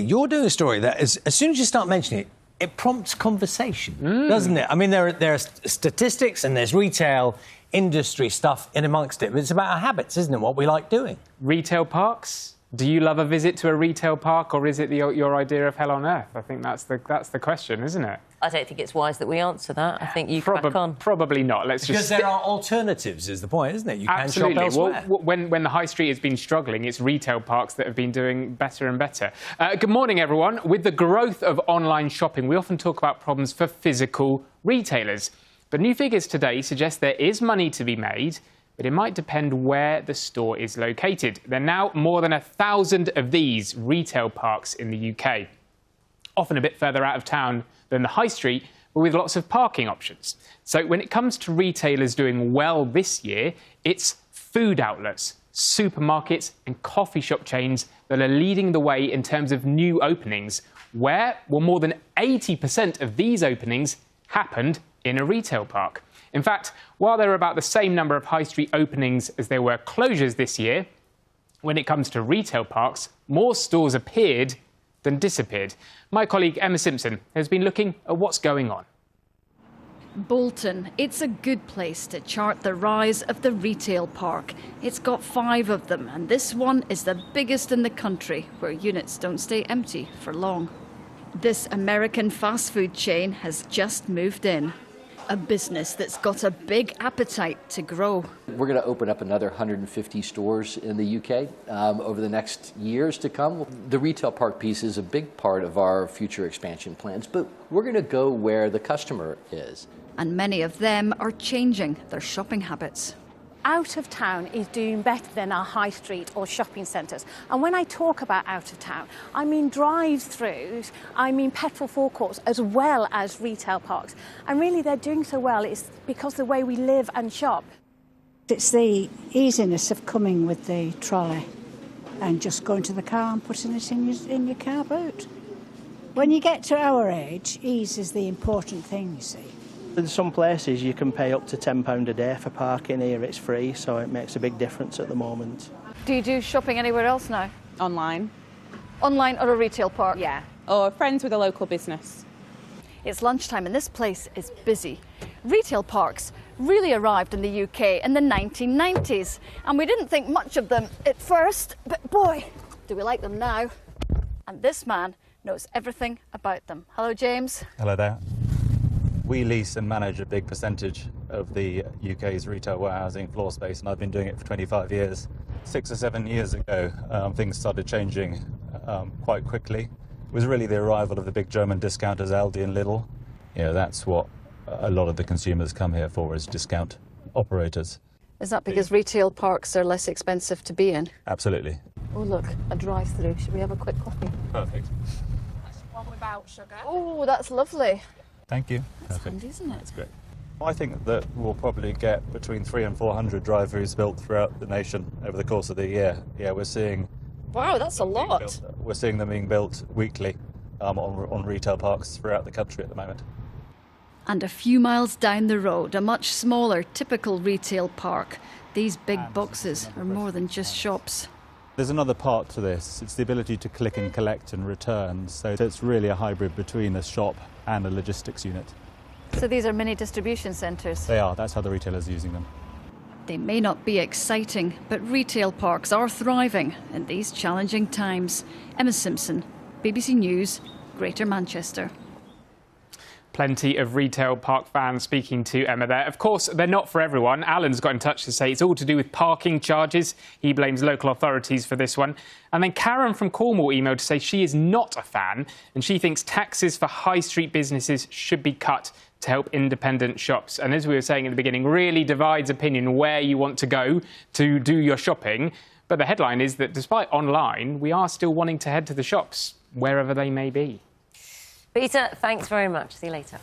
you're doing a story that as soon as you start mentioning it, it prompts conversation, doesn't it? I mean, there are statistics and there's retail industry stuff in amongst it, but it's about our habits, isn't it, what we like doing? Retail parks? Do you love a visit to a retail park, or is it your idea of hell on earth? I think that's the question, isn't it? I don't think it's wise that we answer that. I think you crack on. Probably not. Because there are alternatives, is the point, isn't it? You Absolutely. can shop elsewhere. Well, when the high street has been struggling, it's retail parks that have been doing better and better. Good morning, everyone. With the growth of online shopping, we often talk about problems for physical retailers. But new figures today suggest there is money to be made, but it might depend where the store is located. There are now more than 1,000 of these retail parks in the UK, often a bit further out of town than the high street, but with lots of parking options. So when it comes to retailers doing well this year, it's food outlets, supermarkets and coffee shop chains that are leading the way in terms of new openings, where, well, more than 80% of these openings happened in a retail park. In fact, while there are about the same number of high street openings as there were closures this year, when it comes to retail parks, more stores appeared than disappeared. My colleague Emma Simpson has been looking at what's going on. Bolton, it's a good place to chart the rise of the retail park. It's got 5 of them, and this one is the biggest in the country, where units don't stay empty for long. This American fast food chain has just moved in. A business that's got a big appetite to grow. We're going to open up another 150 stores in the UK over the next years to come. The retail park piece is a big part of our future expansion plans, but we're going to go where the customer is. And many of them are changing their shopping habits. Out of town is doing better than our high street or shopping centres. And when I talk about out of town, I mean drive-throughs, I mean petrol forecourts, as well as retail parks. And really they're doing so well, it's because of the way we live and shop. It's the easiness of coming with the trolley and just going to the car and putting it in your car boot. When you get to our age, ease is the important thing, you see. In some places you can pay up to £10 a day for parking. Here it's free, so it makes a big difference at the moment. Do you do shopping anywhere else now? Online. Online or a retail park? Yeah, or friends with a local business. It's lunchtime and this place is busy. Retail parks really arrived in the UK in the 1990s, and we didn't think much of them at first, but boy, do we like them now. And this man knows everything about them. Hello, James. Hello there. We lease and manage a big percentage of the UK's retail warehousing floor space, and I've been doing it for 25 years. 6 or 7 years ago, things started changing quite quickly. It was really the arrival of the big German discounters Aldi and Lidl. You know, that's what a lot of the consumers come here for, is discount operators. Is that because retail parks are less expensive to be in? Absolutely. Oh look, a drive-through. Should we have a quick coffee? Perfect. One without sugar. Oh, that's lovely. Thank you. That's handy, isn't it? That's great. I think that we'll probably get between 300 and 400 drive-throughs built throughout the nation over the course of the year. Yeah, we're seeing... Wow, that's a lot. We're seeing them being built weekly on retail parks throughout the country at the moment. And a few miles down the road, a much smaller, typical retail park. These big boxes are more than just shops. There's another part to this. It's the ability to click and collect and return. So it's really a hybrid between a shop and a logistics unit. So these are mini distribution centres? They are. That's how the retailer's using them. They may not be exciting, but retail parks are thriving in these challenging times. Emma Simpson, BBC News, Greater Manchester. Plenty of retail park fans speaking to Emma there. Of course, they're not for everyone. Alan's got in touch to say it's all to do with parking charges. He blames local authorities for this one. And then Karen from Cornwall emailed to say she is not a fan and she thinks taxes for high street businesses should be cut to help independent shops. And as we were saying in the beginning, really divides opinion where you want to go to do your shopping. But the headline is that despite online, we are still wanting to head to the shops, wherever they may be. Peter, thanks very much. See you later.